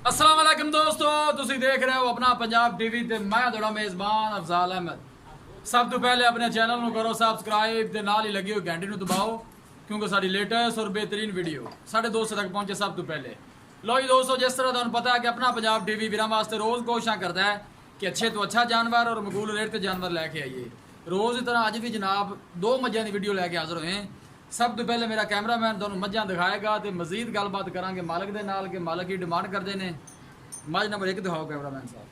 अस्सलाम वालेकुम दोस्तों, ਤੁਸੀਂ देख रहे हो अपना पंजाब टीवी ਤੇ ਮੈਂ ਤੁਹਾਡਾ ਮੇਜ਼ਬਾਨ ਅਫਜ਼ਾਲ ਅਹਿਮਦ। ਸਭ ਤੋਂ ਪਹਿਲੇ ਆਪਣੇ ਚੈਨਲ ਨੂੰ ਕਰੋ ਸਬਸਕ੍ਰਾਈਬ ਤੇ ਨਾਲ ਹੀ ਲੱਗੀ ਹੋਈ ਘੰਟੀ ਨੂੰ ਦਬਾਓ ਕਿਉਂਕਿ ਸਾਡੀ ਲੇਟੈਸਟ ਔਰ ਬਿਹਤਰੀਨ ਵੀਡੀਓ ਸਾਡੇ ਦੋਸਤਾਂ ਤੱਕ ਪਹੁੰਚੇ ਸਭ ਤੋਂ ਪਹਿਲੇ। ਲੋ ਜੀ ਦੋਸਤੋ, ਜਿਸ ਤਰ੍ਹਾਂ ਤੁਹਾਨੂੰ ਪਤਾ ਹੈ ਕਿ ਆਪਣਾ ਪੰਜਾਬ ਟੀवी ਵੀਰਾਂ ਵਾਸਤੇ ਰੋਜ਼ ਕੋਸ਼ਿਸ਼ਾਂ ਕਰਦਾ ਹੈ ਕਿ ਅੱਛੇ ਤੋਂ ਅੱਛਾ ਜਾਨਵਰ ਔਰ ਮਕਬੂਲ ਰੇਟ ਤੇ ਜਾਨਵਰ ਲੈ ਕੇ ਆਈਏ। ਰੋਜ਼ ਦੀ ਤਰ੍ਹਾਂ ਅੱਜ ਵੀ ਜਨਾਬ ਦੋ ਮੱਝਾਂ ਦੀ ਵੀਡੀਓ ਲੈ ਕੇ ਹਾਜ਼ਰ ਹੋਏ। ਸਭ ਤੋਂ ਪਹਿਲੇ ਮੇਰਾ ਕੈਮਰਾਮੈਨ ਤੁਹਾਨੂੰ ਮੱਝਾਂ ਦਿਖਾਏਗਾ ਤੇ ਮਜ਼ੀਦ ਗੱਲਬਾਤ ਕਰਾਂਗੇ ਮਾਲਕ ਦੇ ਨਾਲ ਕਿ ਮਾਲਕ ਹੀ ਡਿਮਾਂਡ ਕਰਦੇ ਨੇ। ਮੱਝ ਨੰਬਰ 1 ਦਿਖਾਓ ਕੈਮਰਾਮੈਨ ਸਾਹਿਬ।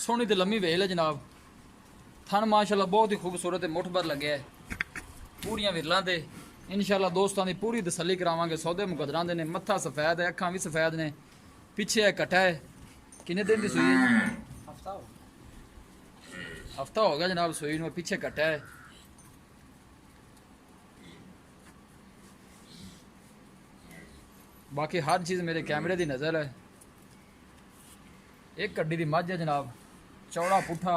सोहनी तो लम्मी वेल है जनाब, थन माशाल्लाह बहुत ही खूबसूरत है, मुठभर लगे है पूरियां विरलों से। इंशाल्लाह दोस्तों की पूरी तसल्ली करावांगे। सौदे मुकदरां दे ने, मत्था सफेद है, अखां भी सफेद ने, पिछे है कट्टा है। किन्ने दिन की सूई है? हफ्ता हो गया जनाब सूई नूं, पिछे कट्टा है। बाकी हर चीज़ मेरे कैमरे की नज़र है। एक कड्डी की मझ है जनाब, चौड़ा पुठा,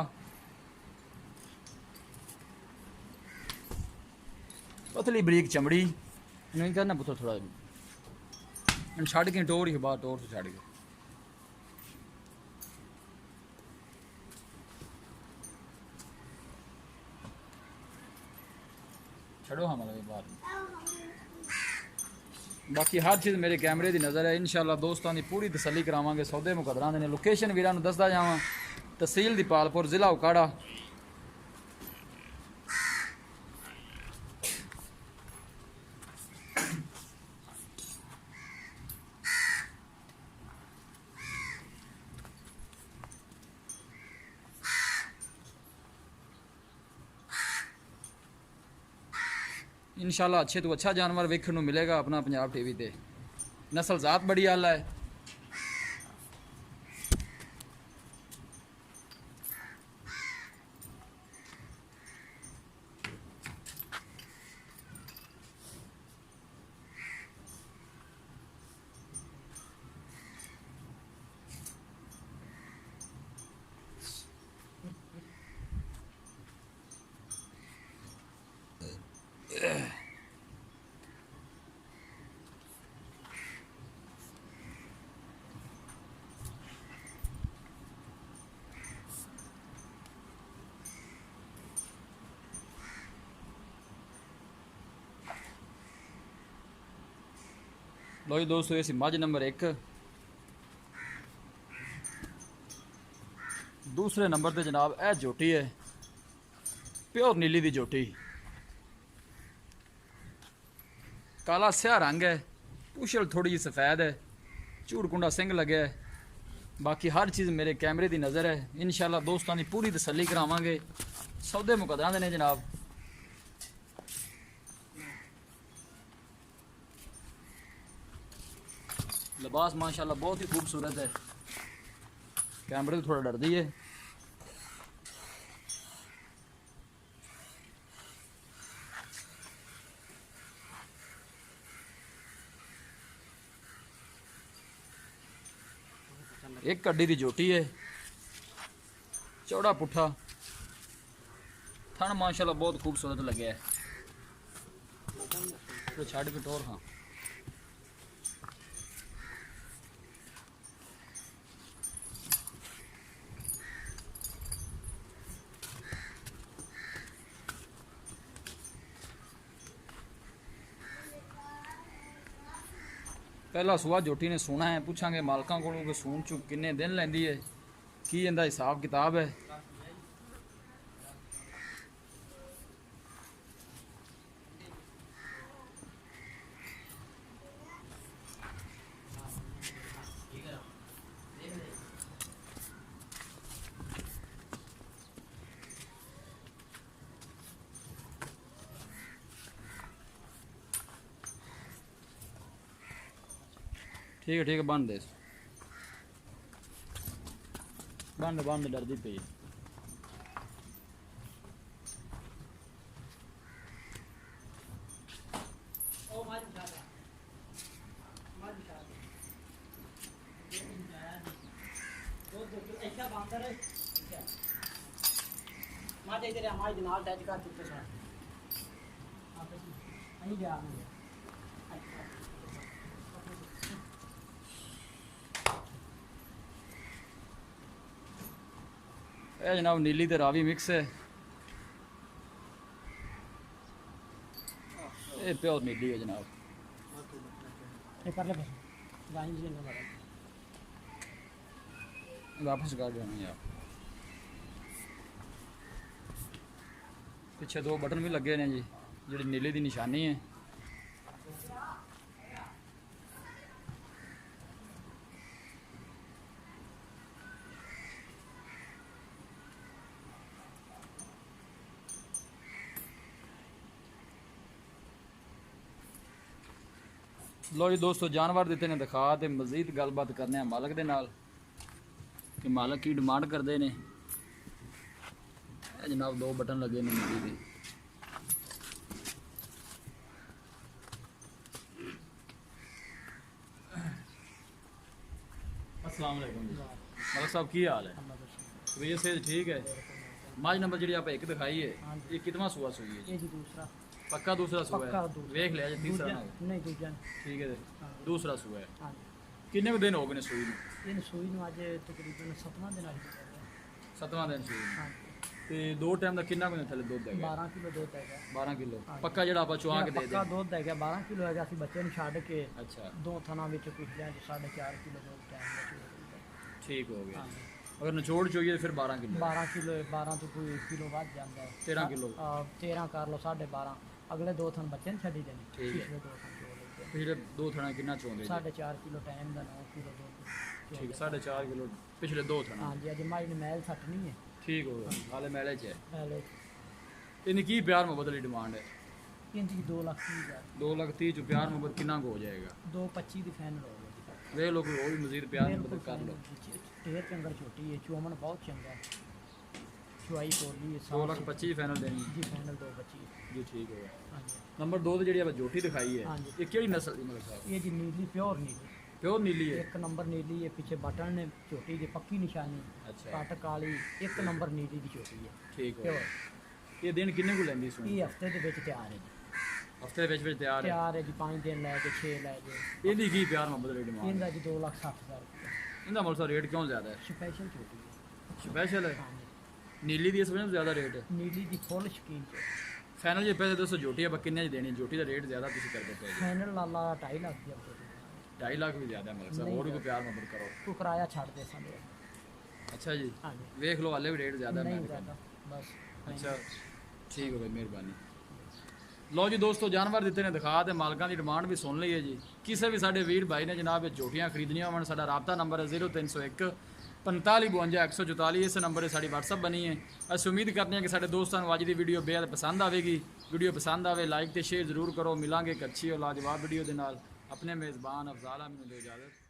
पतली बरीक चमड़ी। नहीं करना पुत्र थोड़ा छड़ के टोर ही बाहर, टोर से छड़ के छड़ो हमारे बाहर। बाकी हर चीज़ मेरे कैमरे की नज़र है। इंशाल्लाह दोस्तों की पूरी तसल्ली करावांगे। सौदे मुकदरां ने लोकेशन वीरां नूं दसदा जावां, तहसील दीपालपुर, जिला उकाड़ा। इंशाल्लाह अच्छे तो अच्छा जानवर वेखण नूं मिलेगा अपना पंजाब टीवी ते। नस्ल ज़ात बड़ी आला है। लो जी दोस्तों, ये सी मझ नंबर 1। दूसरे नंबर ते जनाब यह जोटी है, प्योर नीली दी जोटी, काला स्या रंग है, पूछल थोड़ी जी सफ़ेद है, झूड़ कुंडा सिंग लगे है। बाकी हर चीज़ मेरे कैमरे की नज़र है। इंशाल्लाह दोस्तों की पूरी तसल्ली करावांगे। सौदे मुकदरां दे ने जनाब। लिबास माशाल्लाह बहुत ही खूबसूरत है। कैमरे तो थोड़ा डरती है। एक कड्डी की जोटी है, चौड़ा पुठा, थन माशाल्लाह बहुत खूबसूरत लगे है। तो छड़ के टोर। हाँ पहला सुहा जोटी ने सोना है। पूछांगे मालकां कोलों कि सून चु किन्ने दिन लैंदी है, की इहदा हिसाब किताब है। ठीक है बंद दे, बंद डरदी पई। मां दे तेरे हमारे नाल टच कर चुके हैं। ਇਹ ਜਨਾਬ ਨੀਲੀ ਤੇ ਰਾਵੀ ਮਿਕਸ ਹੈ। ਇਹ ਪਿਓਰ ਨੀਲੀ ਹੈ ਜਨਾਬ। वापस कर देना यार। पीछे दो बटन भी लगे ने जी, जी नीले की निशानी है। लो जी दोस्तों, जानवर दिते ने दिखा तो मजीद गलबात करने मालक दे नाल कि मालक की डिमांड करते हैं। जनाब दो बटन लगे ने नीली दे। अस्सलाम वालेकुम जी, मालक साहब की हाल है? भैया सेहत ठीक है? माज नंबर जी आप एक दिखाई है, ये कितना सुआ सुई है? दूसरा पक्का दूसरा सुआ है? देख लिया जी, तीसरा ना हो। नहीं दूजा ठीक है, दूसरा सुआ है। किन्ने को दिन हो गए ने सुई नूं? इन सूई ਨੂੰ ਅੱਜ ਤਕਰੀਬਨ 7ਵਾਂ ਦਿਨ ਆ ਗਿਆ। 7ਵਾਂ दिन सुई ਹਾਂ ਤੇ ਦੋ ਟਾਈਮ ਦਾ ਕਿੰਨਾ ਕੁ ਥੱਲੇ ਦੁੱਧ ਹੈਗਾ? 12 ਕਿਲੋ ਦੁੱਧ ਹੈਗਾ। 12 ਕਿਲੋ ਪੱਕਾ ਜਿਹੜਾ ਆਪਾਂ ਚੁਆ ਕੇ ਦੇ ਪੱਕਾ ਦੇ। ਦੁੱਧ ਹੈਗਾ 12 ਕਿਲੋ ਹੈਗਾ। ਅਸੀਂ ਬੱਚੇ ਨੂੰ ਛੱਡ ਕੇ ਅੱਛਾ ਦੋ ਥਣਾ ਵਿੱਚ ਪਿਛਲੇ 4.5 ਕਿਲੋ ਦੁੱਧ ਟਾਈਮ ਵਿੱਚ ਠੀਕ ਹੋ ਗਿਆ। ਅਗਰ ਨਿਚੋੜ ਚੋਈਏ ਫਿਰ 12 ਕਿਲੋ। 12 ਕਿਲੋ 12 ਤੋਂ ਕੋਈ 1 ਕਿਲੋ ਵੱਧ ਜਾਂਦਾ ਹੈ। 13 ਕਿਲੋ 13 ਕਰ ਲਓ 12.5। ਅਗਲੇ ਦੋ ਥਣ ਬੱਚੇ ਨੂੰ ਛੱਡੀ ਦੇਣੇ। ਠੀਕ ਹੈ। ਪਿਛਲੇ ਦੋ ਥਣ ਚੋ ਲੈਂਦੇ ਪਿਛਲੇ ਦੋ ਥਣਾ ਕਿੰਨਾ ਚੋਂਦੇ ਜੀ? 4.5 ਕਿਲੋ ਟਾਈਮ ਦਾ 9 ਕਿਲੋ ਦੁੱਧ। ਠੀਕ ਹੈ, 4.5 ਕਿਲੋ ਪਿਛਲੇ ਦੋ ਥਣਾ। ਹਾਂਜੀ ਅੱਜ ਮਾਈ ਨੇ ਮੈਲ ਸੱਟਣੀ ਹੈ। ਠੀਕ ਹੋ ਗਿਆ, ਹਾਲੇ ਮੈਲੇ ਚ ਹੈ। ਪਹਿਲੇ ਇਹਨੀ ਕੀ ਪਿਆਰ ਮੁਹੱਬਤ ਦੀ ਡਿਮਾਂਡ ਹੈ? ਇਹਦੀ 2,30,000 2,30,000 ਚ ਪਿਆਰ ਮੁਹੱਬਤ ਕਿੰਨਾ ਕੁ ਹੋ ਜਾਏਗਾ? 2,25 ਦੀ ਫਾਈਨਲ ਹੋ ਗਈ। ਵੇਖ ਲਓ ਕੋਈ ਹੋਰ ਵੀ ਮਜ਼ੀਦ ਪਿਆਰ ਮੁਹੱਬਤ ਕਰ ਲਓ। ਢੇਰ ਚੰਗਰ ਛੋਟੀ ਹੈ, ਚੋਮਨ ਬਹੁਤ ਚੰਗਾ ਹੈ। ਚੁਆਈ ਕੋਲੀ ਹੈ। 2,25,000 ਫਾਈਨਲ ਦੇਣੀ ਜੀ ਫਾਈਨਲ 2,25 ਜੀ। ਠੀਕ ਹੋ ਗਿਆ। ਹਾਂਜੀ ਨੰਬਰ 2 ਤੇ ਜਿਹੜੀ ਆਪਾਂ ਜੋਟੀ ਦਿਖਾਈ ਹੈ, ਹਾਂਜੀ। ਇਹ ਕਿਹੜੀ ਨਸਲ ਦੀ ਮਤਲਬ ਸਾਹਿਬ? ਇਹ ਜੀ ਨੀਲੀ ਪਿਓਰ ਨੀਲੀ ਪਿਓਰ ਨੀਲੀ ਹੈ। ਇੱਕ ਨੰਬਰ ਨੀਲੀ ਹੈ। ਪਿੱਛੇ ਬਟਨ ਨੇ ਛੋਟੀ ਜੀ ਪੱਕੀ ਨਿਸ਼ਾਨੀ। ਅੱਛਾ ਕੱਟ ਕਾਲੀ ਇੱਕ ਨੰਬਰ ਨੀਲੀ ਦੀ ਛੋਟੀ ਹੈ ਠੀਕ ਹੋ ਪਿਓਰ। ਗਿਆ। ਇਹ ਦਿਨ ਕਿੰਨੇ ਕੁ ਲੈਂਦੀ ਸੁਣ? ਇਹ ਹਫਤੇ ਦੇ ਵਿੱਚ ਤਿਆਰ ਹੈ ਜੀ। ਹਫਤੇ ਦੇ ਵਿੱਚ ਤਿਆਰ ਹੈ। ਤਿਆਰ ਹੈ ਜੀ 5 ਦਿਨ ਲੈ ਕੇ 6 ਲੈ ਕੇ। ਇਹਦੀ ਕੀ ਪਿਆਰ ਮੁਹੱਬਤ ਦੀ ਡਿਮਾਂਡ? ਇਹਦਾ ਜੀ 2,60,000 ਰੁਪਏ ਇਹਦਾ ਮੁੱਲ ਸਾ ਰੇਟ ਕਿਉਂ ਜ਼ਿਆਦਾ ਹੈ? ਸਪੈਸ਼ਲ ਛੋਟੀ ਹੈ। ਸਪੈਸ਼ਲ ਹੈ। ਹਾਂਜੀ ਨੀਲੀ ਦੀ ਇਸ ਵਜ੍ਹਾ ਤੋਂ ਜ਼ਿਆਦਾ ਰੇਟ ਹੈ। ਨੀਲੀ ਦੀ ਫੁੱਲ ਸ਼ਕੀਨ ਚ। ਫਾਈਨਲ ਜੇ ਪੈਸੇ ਦੱਸੋ ਜੋਟੀ ਆਪਾਂ ਕਿੰਨੇ ਚ ਦੇਣੀ? ਜੋਟੀ ਦਾ ਰੇਟ ਜ਼ਿਆਦਾ ਤੁਸੀਂ ਕਰਦੇ ਪਏ ਜੀ। ਫਾਈਨਲ ਲਾਲਾ 2.5 ਲੱਖ ਦੀ ਆਪਣੀ 2.5 ਲੱਖ ਵੀ ਜ਼ਿਆਦਾ ਹੈ ਮਤਲਬ ਸਾਹਿਬ, ਨਹੀਂ ਹੋਰ ਵੀ ਕੋਈ ਪਿਆਰ ਮੁਹੱਬਤ ਕਰੋ। ਤੂੰ ਕਿਰਾਇਆ ਛੱਡ ਦੇ ਸਾਨੂੰ। ਅੱਛਾ ਜੀ, ਹਾਂਜੀ ਵੇਖ ਲਓ ਹਾਲੇ ਵੀ ਰੇਟ ਜ਼ਿਆਦਾ ਹੈ ਨਹੀਂ ਮੈਂ ਜ਼ਿਆਦਾ ਬਸ। ਅੱਛਾ ਠੀਕ ਹੋ ਗਈ, ਮਿਹਰਬਾਨੀ। ਲਓ ਜੀ ਦੋਸਤੋ, ਜਾਨਵਰ ਦਿੱਤੇ ਨੇ ਦਿਖਾ ਤੇ ਮਾਲਕਾਂ ਦੀ ਡਿਮਾਂਡ ਵੀ ਸੁਣ ਲਈ ਹੈ ਜੀ। ਕਿਸੇ ਵੀ ਸਾਡੇ ਵੀਰ ਭਾਈ ਨੇ ਜਨਾਬ ਇਹ ਝੋਟੀਆਂ ਖਰੀਦਣੀਆਂ ਹੋਣ, ਸਾਡਾ ਰਾਬਤਾ ਨੰਬਰ ਹੈ 0301 45 52 144। ਇਸ ਨੰਬਰ 'ਤੇ ਸਾਡੀ WhatsApp ਬਣੀ ਹੈ। ਅਸੀਂ ਉਮੀਦ ਕਰਦੇ ਹਾਂ ਕਿ ਸਾਡੇ ਦੋਸਤਾਂ ਨੂੰ ਅੱਜ ਦੀ ਵੀਡੀਓ ਬੇहद ਪਸੰਦ ਆਵੇਗੀ। ਵੀਡੀਓ ਪਸੰਦ ਆਵੇ ਲਾਈਕ ਤੇ ਸ਼ੇਅਰ ਜ਼ਰੂਰ ਕਰੋ। ਮਿਲਾਂਗੇ ਇੱਕ ਅੱਛੀ ਔਰ ਲਾਜਵਾਬ ਵੀਡੀਓ ਦੇ ਨਾਲ। ਆਪਣੇ ਮੇਜ਼ਬਾਨ ਅਫਜ਼ਾਲ ਆਮਿਨ ਨੂੰ ਦਿਓ ਇਜਾਜ਼ਤ।